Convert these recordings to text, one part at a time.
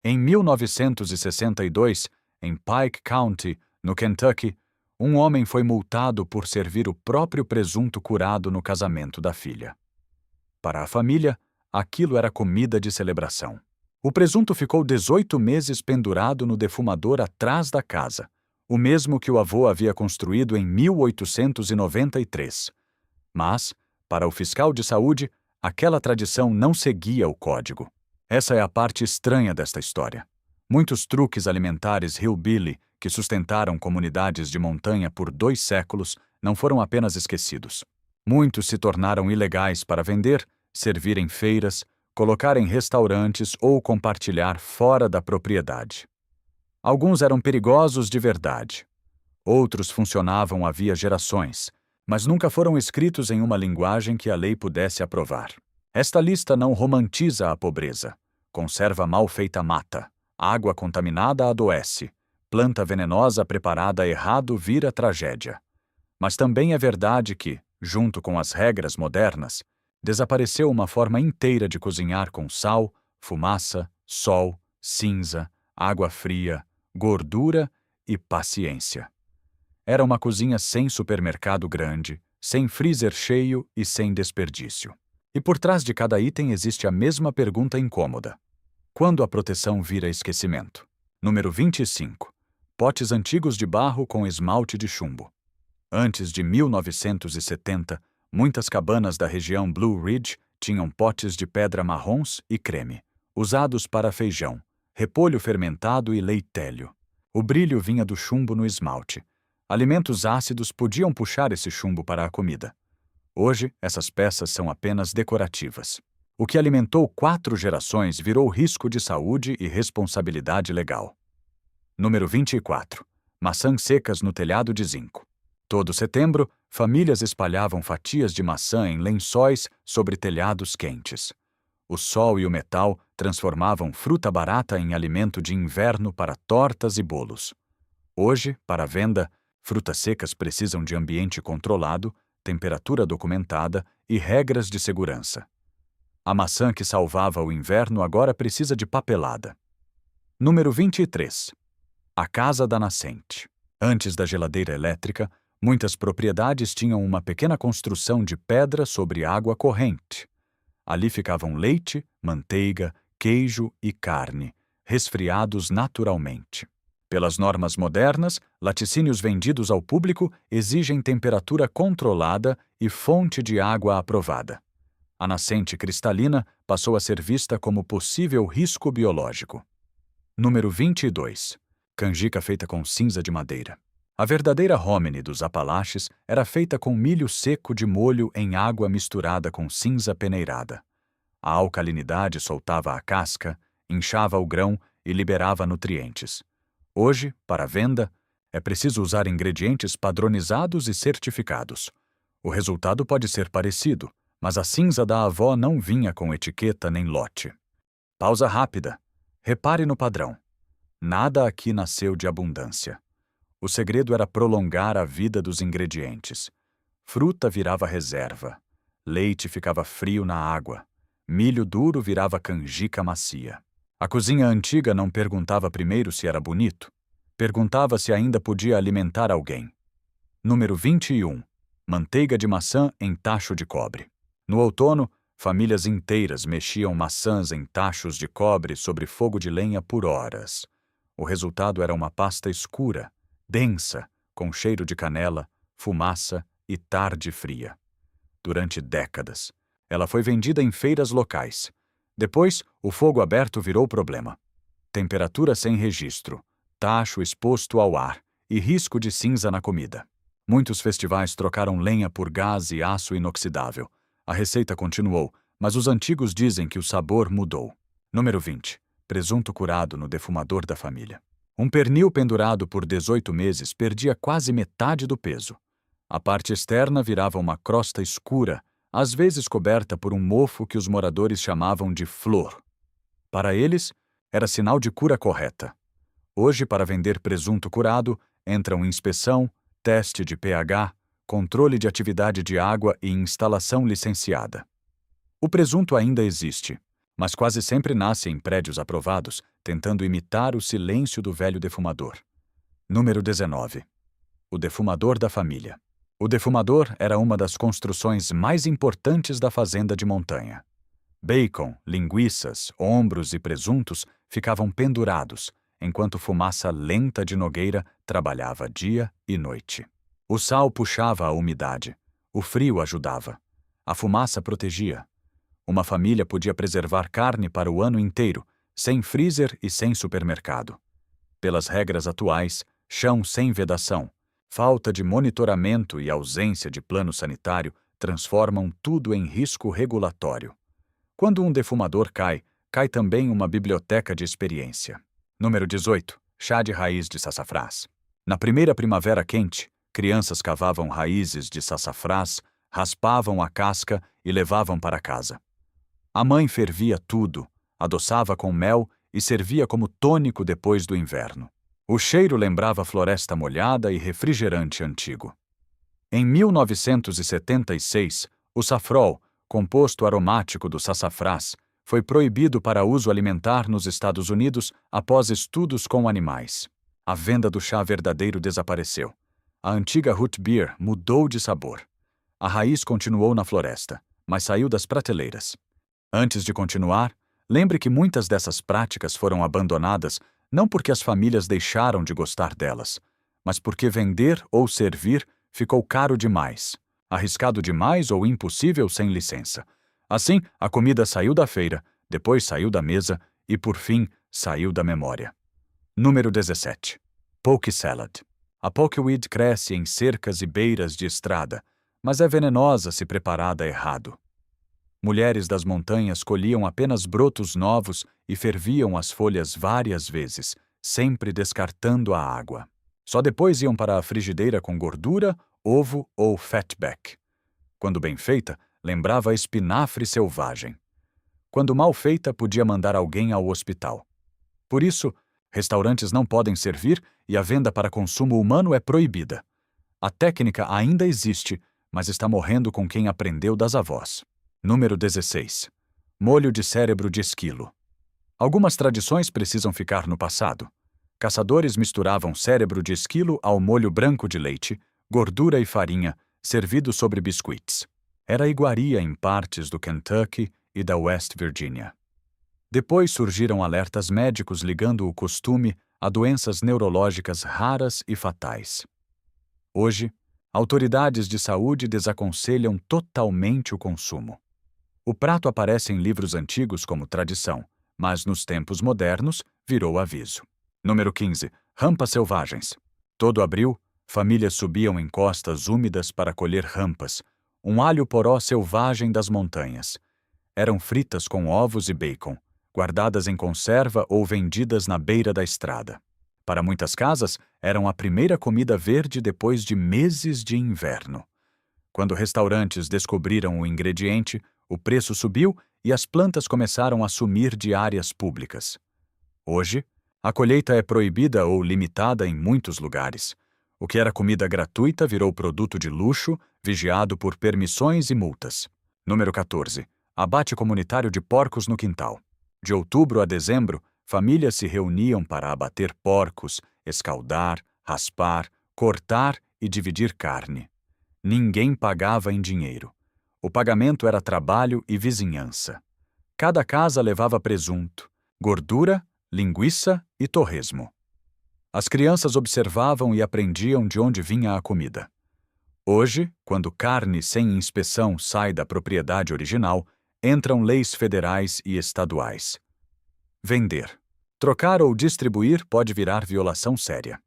Em 1962, em Pike County, no Kentucky, um homem foi multado por servir o próprio presunto curado no casamento da filha. Para a família, aquilo era comida de celebração. O presunto ficou 18 meses pendurado no defumador atrás da casa, o mesmo que o avô havia construído em 1893. Mas, para o fiscal de saúde, aquela tradição não seguia o código. Essa é a parte estranha desta história. Muitos truques alimentares hillbilly que sustentaram comunidades de montanha por 2 séculos não foram apenas esquecidos. Muitos se tornaram ilegais para vender, servir em feiras, colocar em restaurantes ou compartilhar fora da propriedade. Alguns eram perigosos de verdade. Outros funcionavam havia gerações, mas nunca foram escritos em uma linguagem que a lei pudesse aprovar. Esta lista não romantiza a pobreza. Conserva mal feita mata, água contaminada adoece, planta venenosa preparada errado vira tragédia. Mas também é verdade que, junto com as regras modernas, desapareceu uma forma inteira de cozinhar com sal, fumaça, sol, cinza, água fria, gordura e paciência. Era uma cozinha sem supermercado grande, sem freezer cheio e sem desperdício. E por trás de cada item existe a mesma pergunta incômoda. Quando a proteção vira esquecimento? Número 25. Potes antigos de barro com esmalte de chumbo. Antes de 1970, muitas cabanas da região Blue Ridge tinham potes de pedra marrons e creme, usados para feijão, repolho fermentado e leitélio. O brilho vinha do chumbo no esmalte. Alimentos ácidos podiam puxar esse chumbo para a comida. Hoje, essas peças são apenas decorativas. O que alimentou 4 gerações virou risco de saúde e responsabilidade legal. Número 24. Maçãs secas no telhado de zinco. Todo setembro, famílias espalhavam fatias de maçã em lençóis sobre telhados quentes. O sol e o metal transformavam fruta barata em alimento de inverno para tortas e bolos. Hoje, para venda, frutas secas precisam de ambiente controlado, temperatura documentada e regras de segurança. A maçã que salvava o inverno agora precisa de papelada. Número 23. A casa da nascente. Antes da geladeira elétrica, muitas propriedades tinham uma pequena construção de pedra sobre água corrente. Ali ficavam leite, manteiga, queijo e carne, resfriados naturalmente. Pelas normas modernas, laticínios vendidos ao público exigem temperatura controlada e fonte de água aprovada. A nascente cristalina passou a ser vista como possível risco biológico. Número 22. Canjica feita com cinza de madeira. A verdadeira hominy dos Apalaches era feita com milho seco de molho em água misturada com cinza peneirada. A alcalinidade soltava a casca, inchava o grão e liberava nutrientes. Hoje, para venda, é preciso usar ingredientes padronizados e certificados. O resultado pode ser parecido, mas a cinza da avó não vinha com etiqueta nem lote. Pausa rápida. Repare no padrão. Nada aqui nasceu de abundância. O segredo era prolongar a vida dos ingredientes. Fruta virava reserva. Leite ficava frio na água. Milho duro virava canjica macia. A cozinha antiga não perguntava primeiro se era bonito. Perguntava se ainda podia alimentar alguém. Número 21. Manteiga de maçã em tacho de cobre. No outono, famílias inteiras mexiam maçãs em tachos de cobre sobre fogo de lenha por horas. O resultado era uma pasta escura, densa, com cheiro de canela, fumaça e tarde fria. Durante décadas, ela foi vendida em feiras locais. Depois, o fogo aberto virou problema. Temperatura sem registro, tacho exposto ao ar e risco de cinza na comida. Muitos festivais trocaram lenha por gás e aço inoxidável. A receita continuou, mas os antigos dizem que o sabor mudou. Número 20. Presunto curado no defumador da família. Um pernil pendurado por 18 meses perdia quase metade do peso. A parte externa virava uma crosta escura, às vezes coberta por um mofo que os moradores chamavam de flor. Para eles, era sinal de cura correta. Hoje, para vender presunto curado, entram inspeção, teste de pH, controle de atividade de água e instalação licenciada. O presunto ainda existe, mas quase sempre nasce em prédios aprovados, tentando imitar o silêncio do velho defumador. Número 19. O defumador da família. O defumador era uma das construções mais importantes da fazenda de montanha. Bacon, linguiças, ombros e presuntos ficavam pendurados, enquanto fumaça lenta de nogueira trabalhava dia e noite. O sal puxava a umidade, o frio ajudava, a fumaça protegia. Uma família podia preservar carne para o ano inteiro, sem freezer e sem supermercado. Pelas regras atuais, chão sem vedação, falta de monitoramento e ausência de plano sanitário transformam tudo em risco regulatório. Quando um defumador cai, cai também uma biblioteca de experiência. Número 18. Chá de raiz de sassafrás. Na primeira primavera quente, crianças cavavam raízes de sassafrás, raspavam a casca e levavam para casa. A mãe fervia tudo, adoçava com mel e servia como tônico depois do inverno. O cheiro lembrava floresta molhada e refrigerante antigo. Em 1976, o safrol, composto aromático do sassafrás, foi proibido para uso alimentar nos Estados Unidos após estudos com animais. A venda do chá verdadeiro desapareceu. A antiga root beer mudou de sabor. A raiz continuou na floresta, mas saiu das prateleiras. Antes de continuar, lembre que muitas dessas práticas foram abandonadas não porque as famílias deixaram de gostar delas, mas porque vender ou servir ficou caro demais, arriscado demais ou impossível sem licença. Assim, a comida saiu da feira, depois saiu da mesa e, por fim, saiu da memória. Número 17. Poke salad. A pokeweed cresce em cercas e beiras de estrada, mas é venenosa se preparada errado. Mulheres das montanhas colhiam apenas brotos novos e ferviam as folhas várias vezes, sempre descartando a água. Só depois iam para a frigideira com gordura, ovo ou fatback. Quando bem feita, lembrava espinafre selvagem. Quando mal feita, podia mandar alguém ao hospital. Por isso, restaurantes não podem servir e a venda para consumo humano é proibida. A técnica ainda existe, mas está morrendo com quem aprendeu das avós. Número 16. Molho de cérebro de esquilo. Algumas tradições precisam ficar no passado. Caçadores misturavam cérebro de esquilo ao molho branco de leite, gordura e farinha, servido sobre biscuits. Era iguaria em partes do Kentucky e da West Virginia. Depois surgiram alertas médicos ligando o costume a doenças neurológicas raras e fatais. Hoje, autoridades de saúde desaconselham totalmente o consumo. O prato aparece em livros antigos como tradição, mas nos tempos modernos virou aviso. Número 15. Rampas selvagens. Todo abril, famílias subiam em costas úmidas para colher rampas, um alho poró selvagem das montanhas. Eram fritas com ovos e bacon, guardadas em conserva ou vendidas na beira da estrada. Para muitas casas, eram a primeira comida verde depois de meses de inverno. Quando restaurantes descobriram o ingrediente, o preço subiu e as plantas começaram a sumir de áreas públicas. Hoje, a colheita é proibida ou limitada em muitos lugares. O que era comida gratuita virou produto de luxo, vigiado por permissões e multas. Número 14. Abate comunitário de porcos no quintal. De outubro a dezembro, famílias se reuniam para abater porcos, escaldar, raspar, cortar e dividir carne. Ninguém pagava em dinheiro. O pagamento era trabalho e vizinhança. Cada casa levava presunto, gordura, linguiça e torresmo. As crianças observavam e aprendiam de onde vinha a comida. Hoje, quando carne sem inspeção sai da propriedade original, entram leis federais e estaduais. Vender. Trocar ou distribuir pode virar violação séria.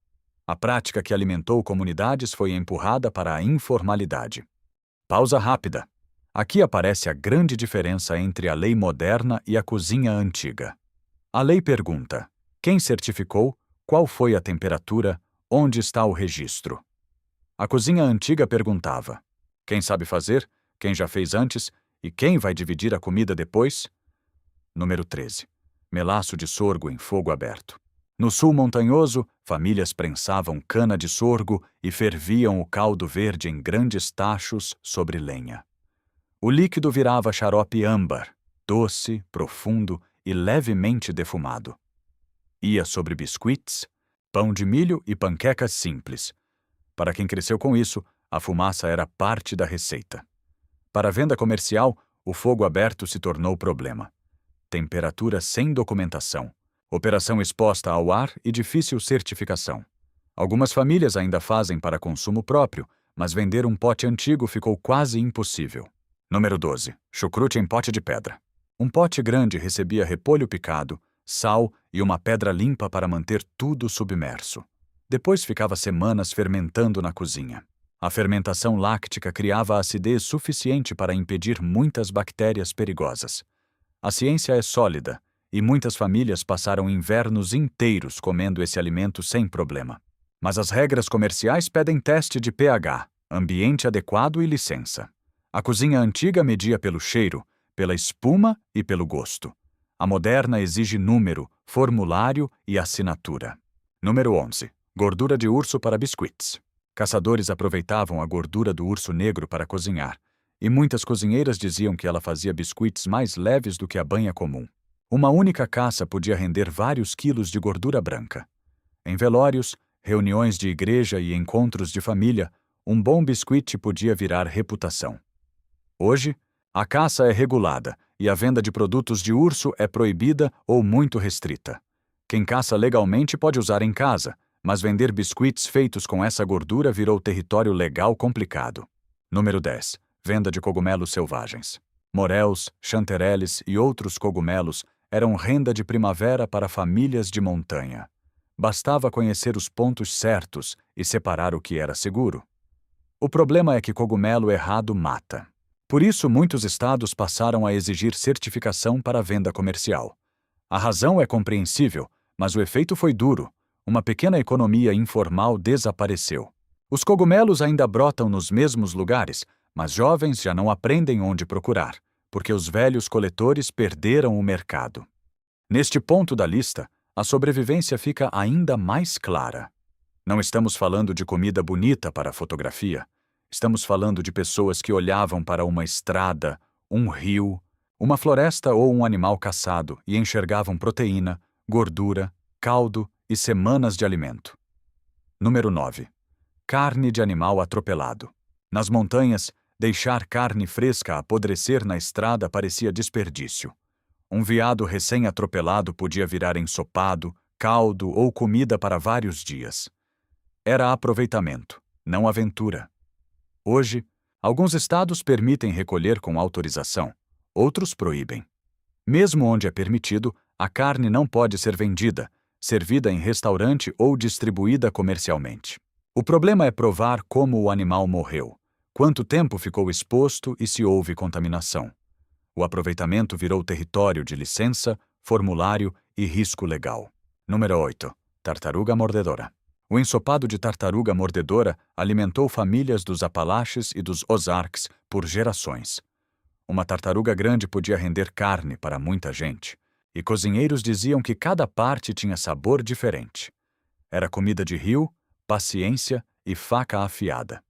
A prática que alimentou comunidades foi empurrada para a informalidade. Pausa rápida. Aqui aparece a grande diferença entre a lei moderna e a cozinha antiga. A lei pergunta: quem certificou, qual foi a temperatura, onde está o registro? A cozinha antiga perguntava: quem sabe fazer, quem já fez antes e quem vai dividir a comida depois? Número 13. Melaço de sorgo em fogo aberto. No sul montanhoso, famílias prensavam cana de sorgo e ferviam o caldo verde em grandes tachos sobre lenha. O líquido virava xarope âmbar. doce, profundo e levemente defumado. Ia sobre biscuits, pão de milho e panquecas simples. Para quem cresceu com isso, a fumaça era parte da receita. Para a venda comercial, o fogo aberto se tornou problema. Temperatura sem documentação, operação exposta ao ar e difícil certificação. Algumas famílias ainda fazem para consumo próprio, mas vender um pote antigo ficou quase impossível. Número 12. Chucrute em pote de pedra. Um pote grande recebia repolho picado, sal e uma pedra limpa para manter tudo submerso. Depois ficava semanas fermentando na cozinha. A fermentação láctica criava acidez suficiente para impedir muitas bactérias perigosas. A ciência é sólida, e muitas famílias passaram invernos inteiros comendo esse alimento sem problema. Mas as regras comerciais pedem teste de pH, ambiente adequado e licença. A cozinha antiga media pelo cheiro, pela espuma e pelo gosto. A moderna exige número, formulário e assinatura. Número 11. Gordura de urso para biscuits. Caçadores aproveitavam a gordura do urso negro para cozinhar, e muitas cozinheiras diziam que ela fazia biscuits mais leves do que a banha comum. Uma única caça podia render vários quilos de gordura branca. Em velórios, reuniões de igreja e encontros de família, um bom biscuit podia virar reputação. Hoje, a caça é regulada e a venda de produtos de urso é proibida ou muito restrita. Quem caça legalmente pode usar em casa, mas vender biscuits feitos com essa gordura virou território legal complicado. Número 10. Venda de cogumelos selvagens. Moréus, chantereles e outros cogumelos eram renda de primavera para famílias de montanha. Bastava conhecer os pontos certos e separar o que era seguro. O problema é que cogumelo errado mata. Por isso, muitos estados passaram a exigir certificação para a venda comercial. A razão é compreensível, mas o efeito foi duro. Uma pequena economia informal desapareceu. Os cogumelos ainda brotam nos mesmos lugares, mas jovens já não aprendem onde procurar, porque os velhos coletores perderam o mercado. Neste ponto da lista, a sobrevivência fica ainda mais clara. Não estamos falando de comida bonita para a fotografia. Estamos falando de pessoas que olhavam para uma estrada, um rio, uma floresta ou um animal caçado e enxergavam proteína, gordura, caldo e semanas de alimento. Número 9. Carne de animal atropelado. Nas montanhas, deixar carne fresca apodrecer na estrada parecia desperdício. Um veado recém-atropelado podia virar ensopado, caldo ou comida para vários dias. Era aproveitamento, não aventura. Hoje, alguns estados permitem recolher com autorização, outros proíbem. Mesmo onde é permitido, a carne não pode ser vendida, servida em restaurante ou distribuída comercialmente. O problema é provar como o animal morreu, quanto tempo ficou exposto e se houve contaminação. O aproveitamento virou território de licença, formulário e risco legal. Número 8. Tartaruga mordedora. O ensopado de tartaruga mordedora alimentou famílias dos Apalaches e dos Ozarks por gerações. Uma tartaruga grande podia render carne para muita gente, e cozinheiros diziam que cada parte tinha sabor diferente. Era comida de rio, paciência e faca afiada.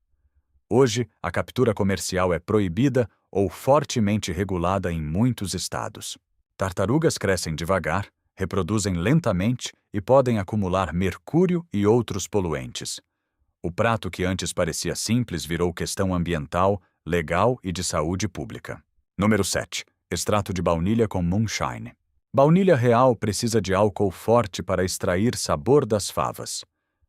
Hoje, a captura comercial é proibida ou fortemente regulada em muitos estados. Tartarugas crescem devagar, reproduzem lentamente e podem acumular mercúrio e outros poluentes. O prato que antes parecia simples virou questão ambiental, legal e de saúde pública. Número 7. Extrato de baunilha com moonshine. Baunilha real precisa de álcool forte para extrair sabor das favas.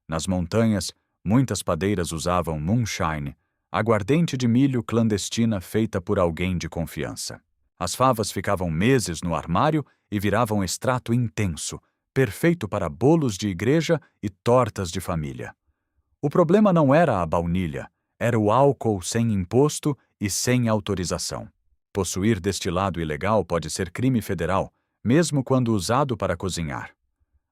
Nas montanhas, muitas padeiras usavam moonshine, aguardente de milho clandestina feita por alguém de confiança. As favas ficavam meses no armário e viravam extrato intenso, perfeito para bolos de igreja e tortas de família. O problema não era a baunilha, era o álcool sem imposto e sem autorização. Possuir destilado ilegal pode ser crime federal, mesmo quando usado para cozinhar.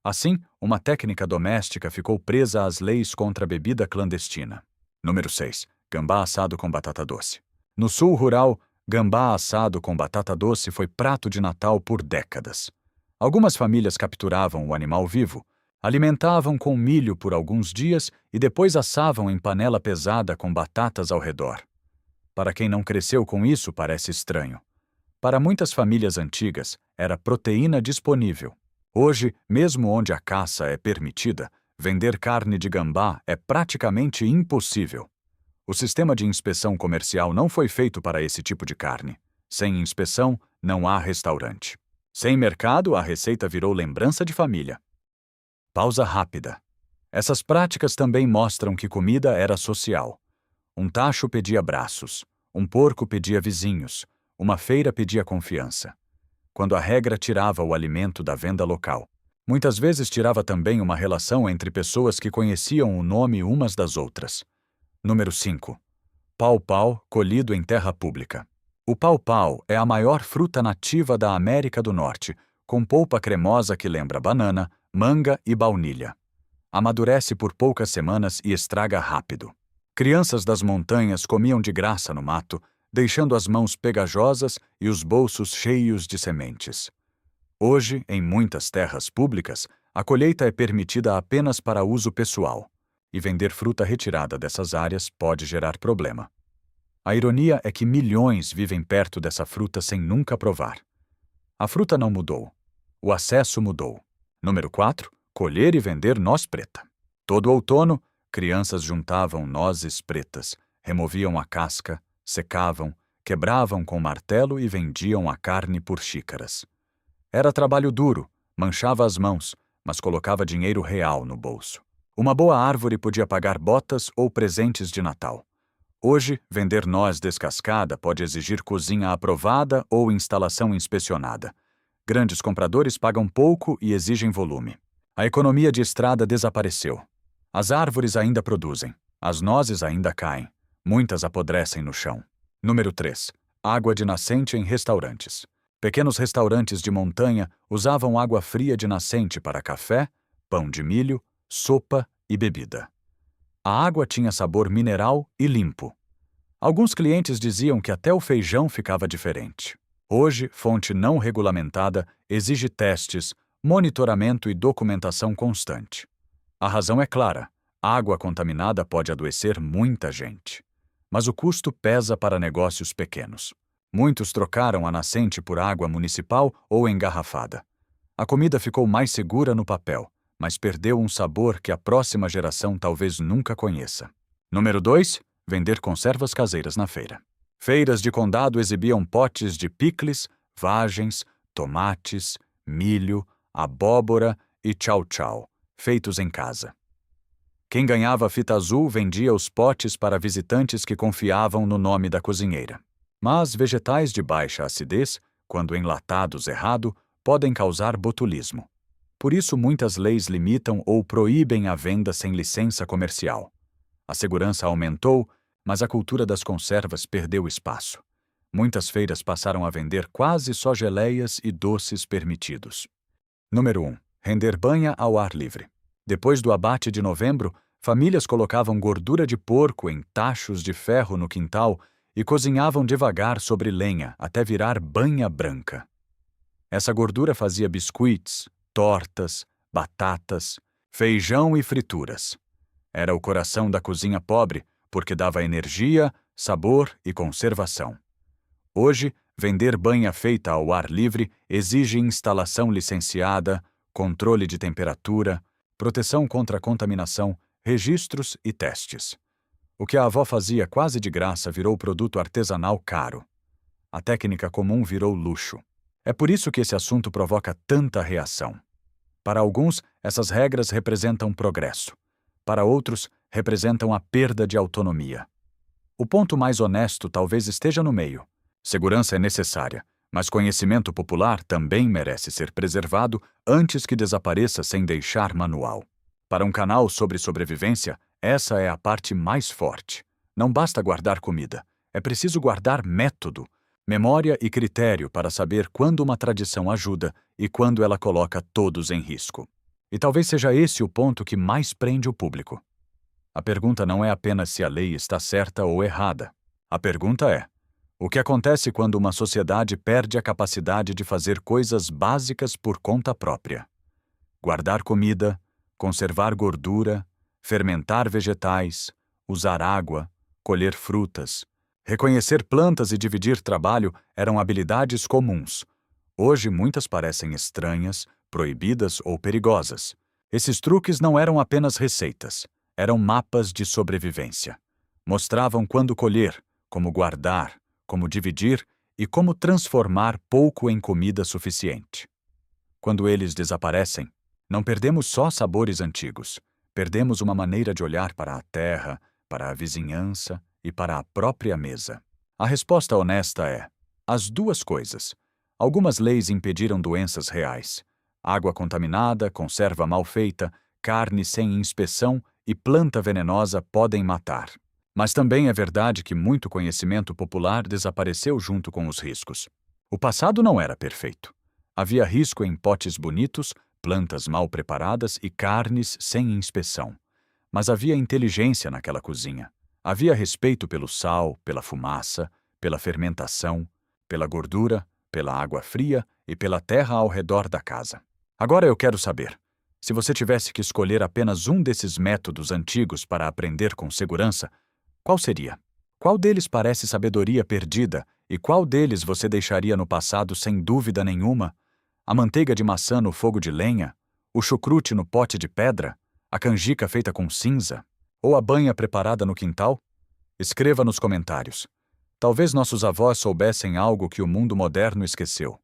Assim, uma técnica doméstica ficou presa às leis contra a bebida clandestina. Número 6. Gambá assado com batata doce. No sul rural, gambá assado com batata doce foi prato de Natal por décadas. Algumas famílias capturavam o animal vivo, alimentavam com milho por alguns dias e depois assavam em panela pesada com batatas ao redor. Para quem não cresceu com isso, parece estranho. Para muitas famílias antigas, era proteína disponível. Hoje, mesmo onde a caça é permitida, vender carne de gambá é praticamente impossível. O sistema de inspeção comercial não foi feito para esse tipo de carne. Sem inspeção, não há restaurante. Sem mercado, a receita virou lembrança de família. Pausa rápida. Essas práticas também mostram que comida era social. Um tacho pedia braços, um porco pedia vizinhos, uma feira pedia confiança. Quando a regra tirava o alimento da venda local, muitas vezes tirava também uma relação entre pessoas que conheciam o nome umas das outras. Número 5. Pau-pau colhido em terra pública. O pau-pau é a maior fruta nativa da América do Norte, com polpa cremosa que lembra banana, manga e baunilha. Amadurece por poucas semanas e estraga rápido. Crianças das montanhas comiam de graça no mato, deixando as mãos pegajosas e os bolsos cheios de sementes. Hoje, em muitas terras públicas, a colheita é permitida apenas para uso pessoal, e vender fruta retirada dessas áreas pode gerar problema. A ironia é que milhões vivem perto dessa fruta sem nunca provar. A fruta não mudou. O acesso mudou. Número 4. Colher e vender noz preta. Todo outono, crianças juntavam nozes pretas, removiam a casca, secavam, quebravam com martelo e vendiam a carne por xícaras. Era trabalho duro, manchava as mãos, mas colocava dinheiro real no bolso. Uma boa árvore podia pagar botas ou presentes de Natal. Hoje, vender noz descascada pode exigir cozinha aprovada ou instalação inspecionada. Grandes compradores pagam pouco e exigem volume. A economia de estrada desapareceu. As árvores ainda produzem, as nozes ainda caem, muitas apodrecem no chão. Número 3. Água de nascente em restaurantes. Pequenos restaurantes de montanha usavam água fria de nascente para café, pão de milho, sopa e bebida. A água tinha sabor mineral e limpo. Alguns clientes diziam que até o feijão ficava diferente. Hoje, fonte não regulamentada exige testes, monitoramento e documentação constante. A razão é clara: água contaminada pode adoecer muita gente. Mas o custo pesa para negócios pequenos. Muitos trocaram a nascente por água municipal ou engarrafada. A comida ficou mais segura no papel, mas perdeu um sabor que a próxima geração talvez nunca conheça. Número 2. Vender conservas caseiras na feira. Feiras de condado exibiam potes de picles, vagens, tomates, milho, abóbora e tchau-tchau, feitos em casa. Quem ganhava a fita azul vendia os potes para visitantes que confiavam no nome da cozinheira. Mas vegetais de baixa acidez, quando enlatados errado, podem causar botulismo. Por isso, muitas leis limitam ou proíbem a venda sem licença comercial. A segurança aumentou, mas a cultura das conservas perdeu espaço. Muitas feiras passaram a vender quase só geleias e doces permitidos. Número 1. Render banha ao ar livre. Depois do abate de novembro, famílias colocavam gordura de porco em tachos de ferro no quintal e cozinhavam devagar sobre lenha até virar banha branca. Essa gordura fazia biscuits, tortas, batatas, feijão e frituras. Era o coração da cozinha pobre, porque dava energia, sabor e conservação. Hoje, vender banha feita ao ar livre exige instalação licenciada, controle de temperatura, proteção contra contaminação, registros e testes. O que a avó fazia quase de graça virou produto artesanal caro. A técnica comum virou luxo. É por isso que esse assunto provoca tanta reação. Para alguns, essas regras representam progresso. Para outros, representam a perda de autonomia. O ponto mais honesto talvez esteja no meio. Segurança é necessária, mas conhecimento popular também merece ser preservado antes que desapareça sem deixar manual. Para um canal sobre sobrevivência, essa é a parte mais forte. Não basta guardar comida, é preciso guardar método, memória e critério para saber quando uma tradição ajuda e quando ela coloca todos em risco. E talvez seja esse o ponto que mais prende o público. A pergunta não é apenas se a lei está certa ou errada. A pergunta é: o que acontece quando uma sociedade perde a capacidade de fazer coisas básicas por conta própria? Guardar comida, conservar gordura, fermentar vegetais, usar água, colher frutas, Reconhecer plantas e dividir trabalho eram habilidades comuns. Hoje, muitas parecem estranhas, proibidas ou perigosas. Esses truques não eram apenas receitas, eram mapas de sobrevivência. Mostravam quando colher, como guardar, como dividir e como transformar pouco em comida suficiente. Quando eles desaparecem, não perdemos só sabores antigos, perdemos uma maneira de olhar para a terra, para a vizinhança e para a própria mesa. A resposta honesta é: as duas coisas. Algumas leis impediram doenças reais. Água contaminada, conserva mal feita, carne sem inspeção e planta venenosa podem matar. Mas também é verdade que muito conhecimento popular desapareceu junto com os riscos. O passado não era perfeito. Havia risco em potes bonitos, plantas mal preparadas e carnes sem inspeção. Mas havia inteligência naquela cozinha. Havia respeito pelo sal, pela fumaça, pela fermentação, pela gordura, pela água fria e pela terra ao redor da casa. Agora eu quero saber, se você tivesse que escolher apenas um desses métodos antigos para aprender com segurança, qual seria? Qual deles parece sabedoria perdida e qual deles você deixaria no passado sem dúvida nenhuma? A manteiga de maçã no fogo de lenha? O chucrute no pote de pedra? A canjica feita com cinza? Ou a banha preparada no quintal? Escreva nos comentários. Talvez nossos avós soubessem algo que o mundo moderno esqueceu.